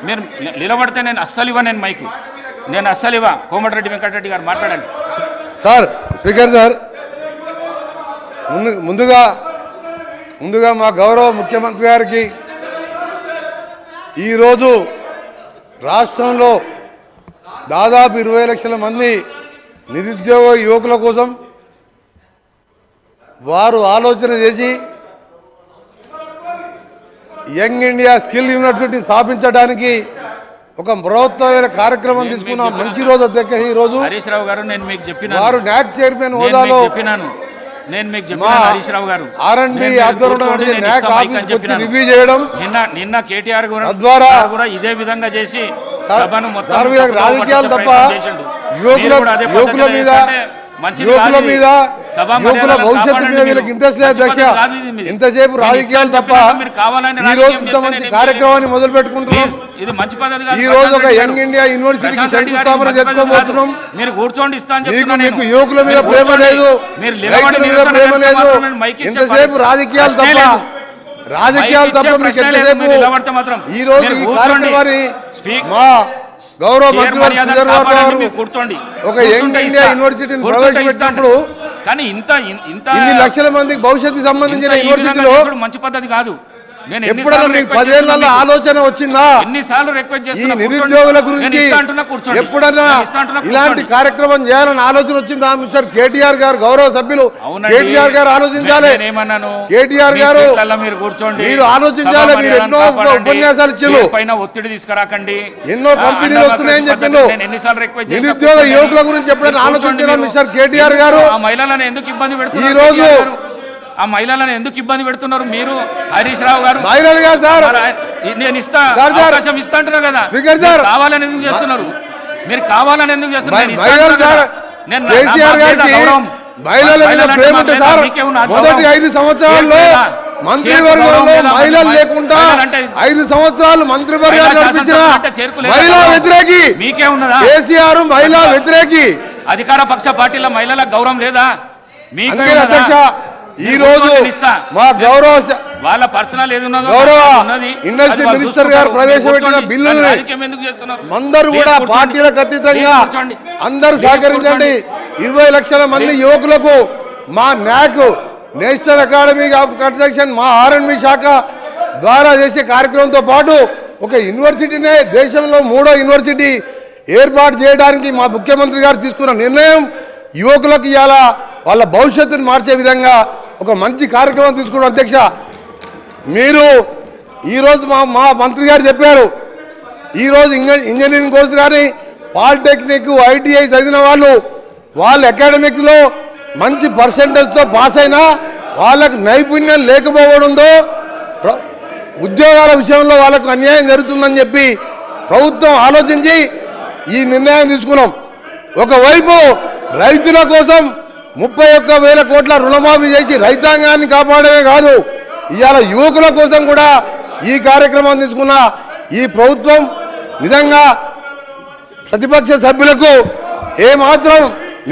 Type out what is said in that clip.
మీరు నిలబడితే నేను అస్సలు ఇవ్వ, నేను మైకు నేను అస్సలు ఇవ్వ. కోమటిరెడ్డి వెంకటరెడ్డి గారు మాట్లాడండి సార్. స్పీకర్ సార్, ముందుగా మా గౌరవ ముఖ్యమంత్రి గారికి ఈరోజు రాష్ట్రంలో దాదాపు 20 లక్షల మంది నిరుద్యోగ యువకుల కోసం వారు ఆలోచన చేసి యంగ్ ఇండియా స్కిల్ యూనివర్సిటీ స్థాపించడానికి ఒక బృహత్తమైన కార్యక్రమం తీసుకున్న మంచి రోజు అధ్యక్ష. ఈ రోజు హరీష్ రావు గారు నేను మీకు చెప్పిన వారు నాక్ చైర్మన్ హోదాలో నేను మీకు చెప్పినాను హరీష్ రావు గారు ఆర్ఎండ్బి ఆధ్వర్యంలో నాక్ ఆఫీస్ వచ్చి రివ్యూ చేయడం నిన్న కేటీఆర్ ద్వారా కూడా ఇదే విధంగా చేసి సభను మొత్తం రాజకీయాలు తప్ప యువకుల మీద యువకుల భవిష్యత్తు మీద వీళ్ళకి ఇంట్రెస్ట్ లేదు అధ్యక్ష. ఇంతసేపు రాజకీయాలు తప్ప ఈ రోజు ఇంత మంచి కార్యక్రమాన్ని మొదలు పెట్టుకుంటున్నాం. ఇది మంచి పద్ధతి. ఈ రోజు ఒక యంగ్ ఇండియా యూనివర్సిటీకి శంకుస్థాపన చేసుకోబోతున్నాం. మీరు కూర్చోండి, మీకు యువకుల మీద ప్రేమ లేదు, రైతుల మీద ప్రేమ లేదు. ఇంతసేపు రాజకీయాలు తప్ప మీకు ఎంతసేపు ఈ రోజు ఈ కార్యక్రమాన్ని మా గౌరవ మంత్రి కూర్చోండి ఒక యంగ్ ఇండియా యూనివర్సిటీని ప్రవేశపెట్టినప్పుడు కానీ ఇన్ని లక్షల మందికి భవిష్యత్తుకు సంబంధించిన యూనివర్సిటీలో మంచి పద్ధతి కాదు. ఎప్పుడన్నా మీకు 10 ఏళ్ల ఆలోచన వచ్చిందా? ఎన్నిసార్లు రిక్వెస్ట్ ఈ నిరుద్యోగుల గురించి ఎప్పుడన్నా ఇలాంటి కార్యక్రమం చేయాలని ఆలోచన వచ్చిందా? మిస్టర్ కేటీఆర్ గారు, గౌరవ సభ్యులు కేటీఆర్ గారు ఆలోచించాలి. కేటీఆర్ గారు మీరు ఆలోచించాలి. మీరు ఎన్నో ఉపన్యాసాలు ఇచ్చారు, ఒత్తిడి తీసుకురాకండి, ఎన్నో కంపెనీలు వస్తున్నాయని చెప్పిండు. నిరుద్యోగ యువకుల గురించి ఎప్పుడైనా ఆలోచించారా మిస్టర్ కేటీఆర్ గారు? మహిళలను ఎందుకు ఇబ్బంది పెడుతున్నారు? ఈ రోజు ఆ మహిళలను ఎందుకు ఇబ్బంది పెడుతున్నారు మీరు? హరీష్ రావు గారు నేను అవకాశం ఇస్తా అంటున్నా కదా, కావాలని ఎందుకు చేస్తున్నారు? మీరు కావాలని ఎందుకు చేస్తున్నారు? మొదటి 5 సంవత్సరాల్లో మంత్రివర్గంలో మహిళలు లేకుండా 5 సంవత్సరాలు మంత్రివర్గాలు నడిపించిన మహిళా వ్యతిరేకి మీకే ఉన్నదా? కేసీఆర్ మహిళా వ్యతిరేకి. అధికార పక్ష పార్టీల మహిళలకు గౌరవం లేదా? మీకే అధ్యక్ష. ఈ రోజు మా గౌరవ వాళ్ళ పర్సనల్ గౌరవ ఇండస్ట్రీ మినిస్టర్ గారు ప్రవేశపెట్టిన బిల్లుని అందరూ కూడా పార్టీలకు అతీతంగా అందరూ సహకరించండి. 20 లక్షల మంది యువకులకు మా నాక్ నేషనల్ అకాడమీ ఆఫ్ కన్స్ట్రక్షన్ మా ఆర్ఎండ్బి శాఖ ద్వారా చేసే కార్యక్రమంతో పాటు ఒక యూనివర్సిటీనే దేశంలో 3వ యూనివర్సిటీ ఏర్పాటు చేయడానికి మా ముఖ్యమంత్రి గారు తీసుకున్న నిర్ణయం యువకులకు ఇవాళ వాళ్ళ భవిష్యత్తును మార్చే విధంగా ఒక మంచి కార్యక్రమం తీసుకోవడం. అధ్యక్ష, మీరు ఈరోజు మా మంత్రి గారు చెప్పారు, ఈరోజు ఇంజనీరింగ్ కోర్సు కానీ పాలిటెక్నిక్ ఐటీఐ చదివిన వాళ్ళు అకాడమిక్లో మంచి పర్సెంటేజ్తో పాస్ అయినా వాళ్ళకు నైపుణ్యం లేకపోవడంతో ఉద్యోగాల విషయంలో వాళ్ళకు అన్యాయం జరుగుతుందని చెప్పి ప్రభుత్వం ఆలోచించి ఈ నిర్ణయం తీసుకున్నాం. ఒకవైపు రైతుల కోసం 31,000 కోట్ల రుణమాఫీ చేసి రైతాంగాన్ని కాపాడమే కాదు, ఇవాళ యువకుల కోసం కూడా ఈ కార్యక్రమం తీసుకున్న ఈ ప్రభుత్వం నిజంగా ప్రతిపక్ష సభ్యులకు ఏమాత్రం